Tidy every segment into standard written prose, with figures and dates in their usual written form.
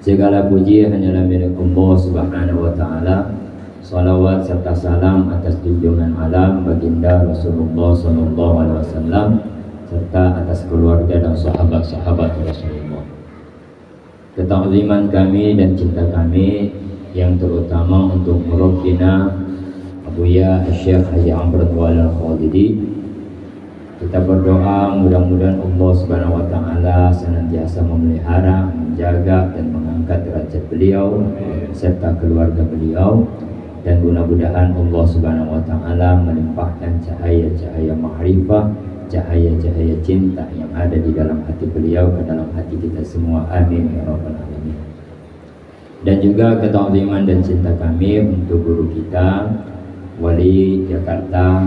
Segala puji hanyalah milik Allah Subhanahu wa taala. Salawat serta salam atas junjungan alam baginda Rasulullah sallallahu alaihi wasallam serta atas keluarga dan sahabat-sahabat Rasulullah. Ketakziman kami dan cinta kami yang terutama untuk murabbina Abuya Syekh Haji Amr Al-Khalidi. Kita berdoa mudah-mudahan Allah Subhanahu wa taala senantiasa memelihara, menjaga dan mengangkat derajat beliau serta keluarga beliau, dan mudah-mudahan Allah Subhanahu wa taala melimpahkan cahaya-cahaya makrifah, cahaya-cahaya cinta yang ada di dalam hati beliau ke dalam hati kita semua. Amin ya rabbal alamin. Dan juga ketakziman dan cinta kami untuk guru kita Wali Jakarta,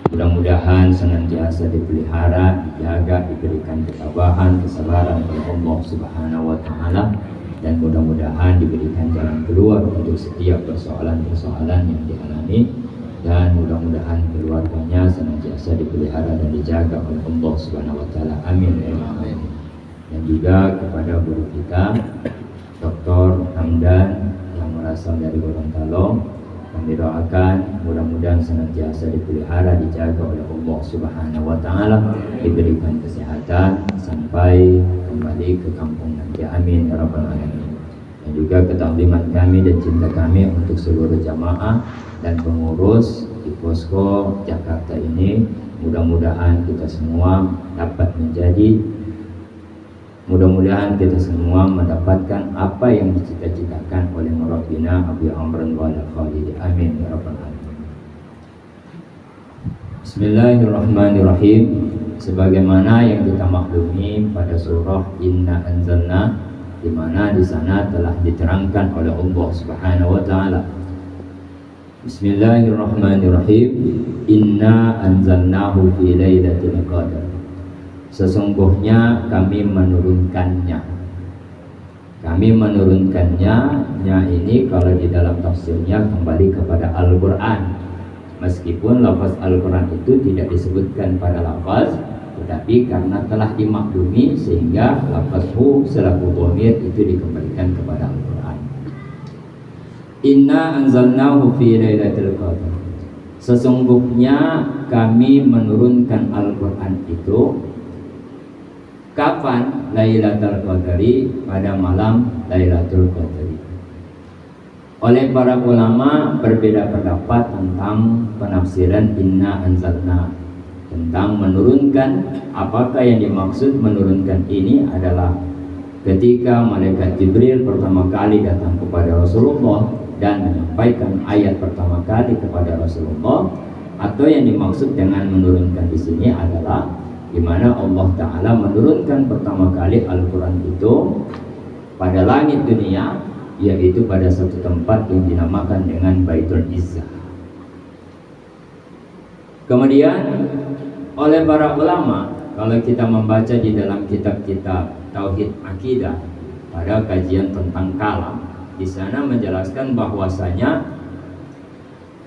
mudah-mudahan senantiasa dipelihara, dijaga, diberikan ketabahan, kesabaran oleh Allah Subhanahu wa taala, dan mudah-mudahan diberikan jalan keluar untuk setiap persoalan-persoalan yang dialami, dan mudah-mudahan keluarganya senantiasa dipelihara dan dijaga oleh Allah Subhanahu wa taala. Amin ya rabbal alamin. Dan juga kepada guru kita Dr. Hamdan yang berasal dari Gorontalo, kami doakan mudah-mudahan senantiasa dipelihara, dijaga oleh Allah Subhanahu wa taala, diberikan kesehatan sampai kembali ke kampung nanti. Amin ya rabbal alamin. Dan juga ketakziman kami dan cinta kami untuk seluruh jamaah dan pengurus di Posko Jakarta ini. Mudah-mudahan kita semua mendapatkan apa yang dicita-citakan oleh Murabbina Abu Amr Al-Khalidi. Amin ya rabbal alamin. Bismillahirrahmanirrahim. Sebagaimana yang kita maklumi pada surah Inna Anzalna, di mana di sana telah diterangkan oleh Allah Subhanahu wa taala. Bismillahirrahmanirrahim. Inna anzalnahu fi lailatul qadar. Sesungguhnya kami menurunkannya. Nya ini kalau di dalam tafsirnya kembali kepada Al-Quran. Meskipun lafaz Al-Quran itu tidak disebutkan pada lafaz, tetapi karena telah dimaklumi sehingga lafaz hu selaku dhamir itu dikembalikan kepada Al-Quran. Inna anzalnahu fi lailatul qadar. Sesungguhnya kami menurunkan Al-Quran itu kapan? Lailatul Qadari, pada malam Lailatul Qadari. Oleh para ulama berbeda pendapat tentang penafsiran inna anzalna, tentang menurunkan. Apakah yang dimaksud menurunkan ini adalah ketika malaikat Jibril pertama kali datang kepada Rasulullah dan menyampaikan ayat pertama kali kepada Rasulullah, atau yang dimaksud dengan menurunkan di sini adalah di mana Allah Ta'ala menurunkan pertama kali Al-Quran itu pada langit dunia, yaitu pada satu tempat yang dinamakan dengan Baitul Izzah. Kemudian oleh para ulama, kalau kita membaca di dalam kitab-kitab Tauhid Akidah pada kajian tentang kalam, di sana menjelaskan bahwasanya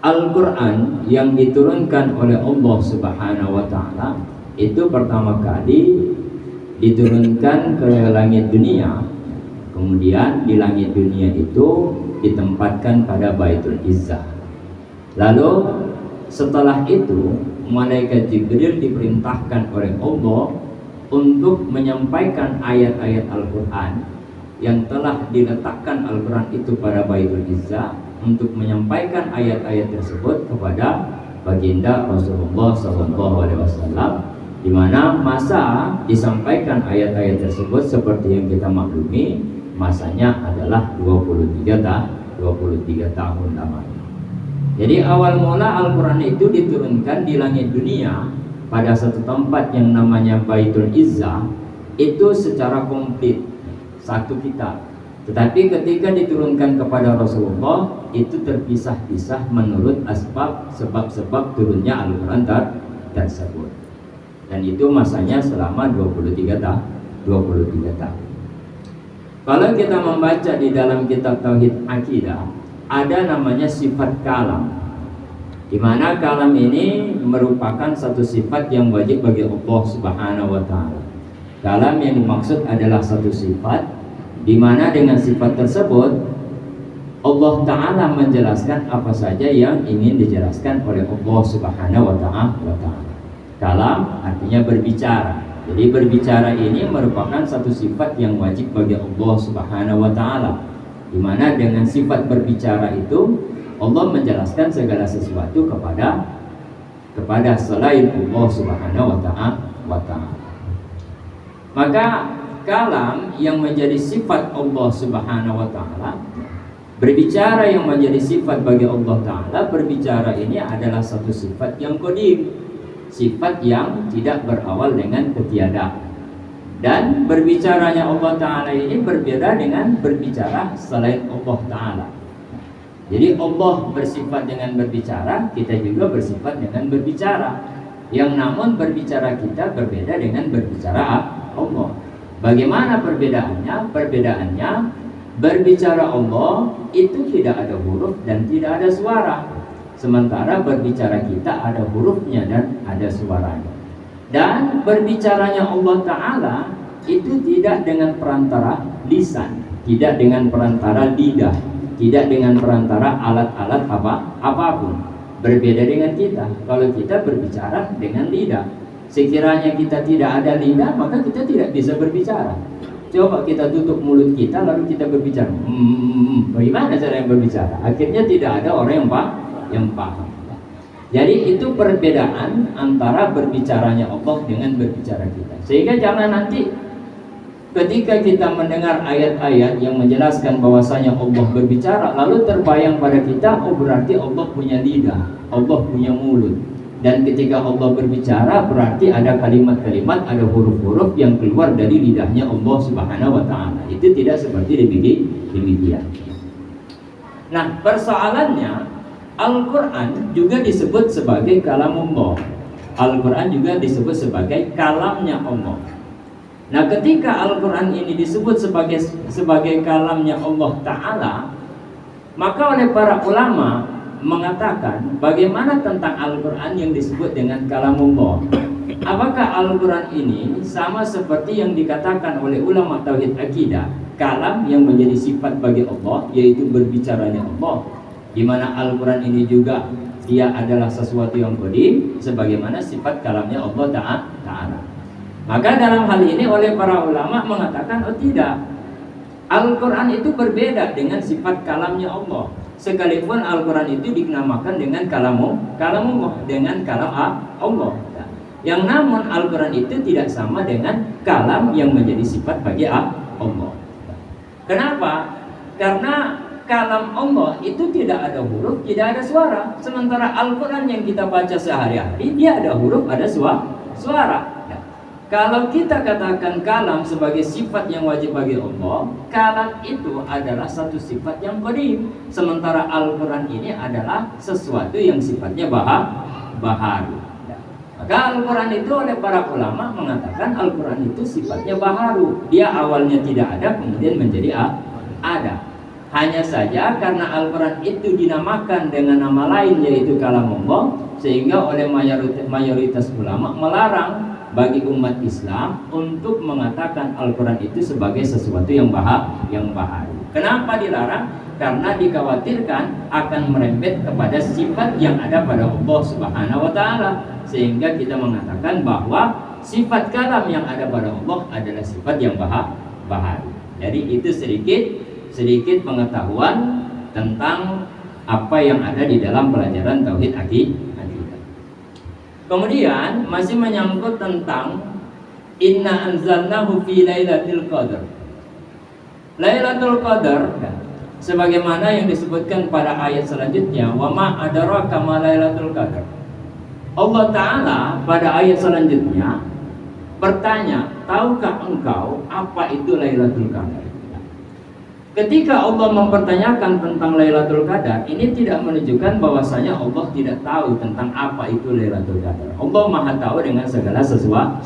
Al-Quran yang diturunkan oleh Allah Subhanahu wa Ta'ala itu pertama kali diturunkan ke langit dunia. Kemudian di langit dunia itu ditempatkan pada Baitul Izzah. Lalu setelah itu malaikat Jibril diperintahkan oleh Allah untuk menyampaikan ayat-ayat Al-Quran yang telah diletakkan Al-Quran itu pada Baitul Izzah, untuk menyampaikan ayat-ayat tersebut kepada baginda Rasulullah SAW. Di mana masa disampaikan ayat-ayat tersebut seperti yang kita maklumi, masanya adalah 23 tahun lamanya. Jadi awal mula Al-Quran itu diturunkan di langit dunia pada satu tempat yang namanya Baitul Izzah, itu secara komplit satu kitab. Tetapi ketika diturunkan kepada Rasulullah, itu terpisah-pisah menurut sebab-sebab turunnya Al-Quran tersebut. Dan itu masanya selama 23 tahun. Kalau kita membaca di dalam kitab Tauhid Akidah, ada namanya sifat kalam, di mana kalam ini merupakan satu sifat yang wajib bagi Allah Subhanahu wa Ta'ala. Kalam yang dimaksud adalah satu sifat di mana dengan sifat tersebut Allah Ta'ala menjelaskan apa saja yang ingin dijelaskan oleh Allah Subhanahu wa Ta'ala. Kalam artinya berbicara. Jadi berbicara ini merupakan satu sifat yang wajib bagi Allah Subhanahu wa Ta'ala, di mana dengan sifat berbicara itu Allah menjelaskan segala sesuatu kepada selain Allah Subhanahu wa Ta'ala. Maka kalam yang menjadi sifat Allah Subhanahu wa Ta'ala, berbicara yang menjadi sifat bagi Allah Ta'ala, berbicara ini adalah satu sifat yang qadim, sifat yang tidak berawal dengan ketiadaan. Dan berbicaranya Allah Ta'ala ini berbeda dengan berbicara selain Allah Ta'ala. Jadi Allah bersifat dengan berbicara, kita juga bersifat dengan berbicara. Yang namun berbicara kita berbeda dengan berbicara Allah. Bagaimana perbedaannya? Perbedaannya, berbicara Allah itu tidak ada huruf dan tidak ada suara. Sementara berbicara kita ada hurufnya dan ada suaranya. Dan berbicaranya Allah Ta'ala itu tidak dengan perantara lisan, tidak dengan perantara lidah, tidak dengan perantara alat-alat apapun. Berbeda dengan kita. Kalau kita berbicara dengan lidah, sekiranya kita tidak ada lidah, maka kita tidak bisa berbicara. Coba kita tutup mulut kita lalu kita berbicara. Bagaimana cara yang berbicara? Akhirnya tidak ada orang yang paham. Jadi itu perbedaan antara berbicaranya Allah dengan berbicara kita. Sehingga jangan nanti ketika kita mendengar ayat-ayat yang menjelaskan bahwasanya Allah berbicara, lalu terbayang pada kita, oh berarti Allah punya lidah, Allah punya mulut. Dan ketika Allah berbicara berarti ada kalimat-kalimat, ada huruf-huruf yang keluar dari lidahnya Allah Subhanahu wa Ta'ala. Itu tidak seperti demikian. Nah, persoalannya Al-Quran juga disebut sebagai kalamullah. Al-Quran juga disebut sebagai kalamnya Allah. Nah, ketika Al-Quran ini disebut sebagai kalamnya Allah Ta'ala, maka oleh para ulama mengatakan bagaimana tentang Al-Quran yang disebut dengan kalamullah. Apakah Al-Quran ini sama seperti yang dikatakan oleh ulama tauhid akidah, kalam yang menjadi sifat bagi Allah, yaitu berbicaranya Allah, di mana Al-Quran ini juga dia adalah sesuatu yang qadim sebagaimana sifat kalamnya Allah Ta'ala. Maka dalam hal ini oleh para ulama mengatakan, oh tidak, Al-Quran itu berbeda dengan sifat kalamnya Allah. Sekalipun Al-Quran itu dinamakan dengan kalamullah, dengan kalam Allah. Yang namun Al-Quran itu tidak sama dengan kalam yang menjadi sifat bagi Allah. Kenapa? Karena kalam Allah itu tidak ada huruf, tidak ada suara. Sementara Al-Quran yang kita baca sehari-hari, dia ada huruf, ada suara. Kalau kita katakan kalam sebagai sifat yang wajib bagi Allah, kalam itu adalah satu sifat yang qadim. Sementara Al-Quran ini adalah sesuatu yang sifatnya baharu. Maka Al-Quran itu oleh para ulama mengatakan Al-Quran itu sifatnya baharu. Dia awalnya tidak ada, kemudian menjadi ada. Hanya saja karena Al-Quran itu dinamakan dengan nama lain, yaitu kalamullah, sehingga oleh mayoritas ulama melarang bagi umat Islam untuk mengatakan Al-Quran itu sebagai sesuatu yang baharu. Kenapa dilarang? Karena dikhawatirkan akan merembet kepada sifat yang ada pada Allah Subhanahu wa Ta'ala, sehingga kita mengatakan bahwa sifat kalam yang ada pada Allah adalah sifat yang baharu. Jadi itu sedikit pengetahuan tentang apa yang ada di dalam pelajaran tauhid akidah. Kemudian masih menyangkut tentang inna anzalnahu fi lailatul qadar. Lailatul qadar sebagaimana yang disebutkan pada ayat selanjutnya, wa ma adraka ma lailatul qadar. Allah Ta'ala pada ayat selanjutnya bertanya, tahukah engkau apa itu Lailatul Qadar? Ketika Allah mempertanyakan tentang Lailatul Qadar, ini tidak menunjukkan bahwasanya Allah tidak tahu tentang apa itu Lailatul Qadar. Allah Maha tahu dengan segala sesuatu.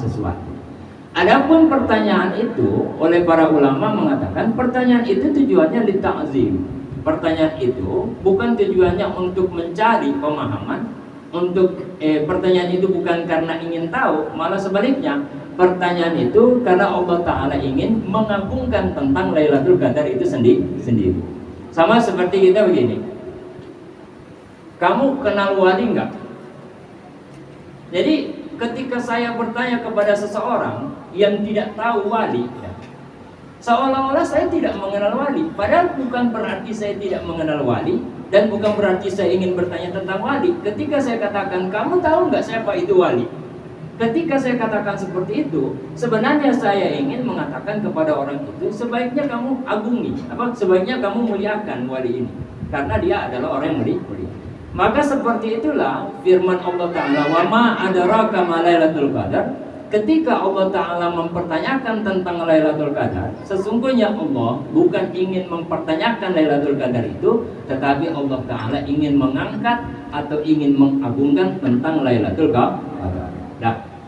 Adapun pertanyaan itu oleh para ulama mengatakan pertanyaan itu tujuannya lita'zim. Pertanyaan itu bukan tujuannya untuk mencari pemahaman, pertanyaan itu bukan karena ingin tahu, malah sebaliknya pertanyaan itu karena Allah Ta'ala ingin mengagungkan tentang Lailatul Qadar itu sendiri. Sama seperti kita begini, kamu kenal wali enggak? Jadi ketika saya bertanya kepada seseorang yang tidak tahu wali, seolah-olah saya tidak mengenal wali. Padahal bukan berarti saya tidak mengenal wali, dan bukan berarti saya ingin bertanya tentang wali. Ketika saya katakan, kamu tahu nggak siapa itu wali? Ketika saya katakan seperti itu, sebenarnya saya ingin mengatakan kepada orang itu, sebaiknya kamu agungi, sebaiknya kamu muliakan wali ini, karena dia adalah orang yang mulia. Maka seperti itulah firman Allah Ta'ala, wa ma adraka ma Lailatul Qadar. Ketika Allah Ta'ala mempertanyakan tentang Lailatul Qadar, sesungguhnya Allah bukan ingin mempertanyakan Lailatul Qadar itu, tetapi Allah Ta'ala ingin mengangkat atau ingin mengagungkan tentang Lailatul Qadar. Nah,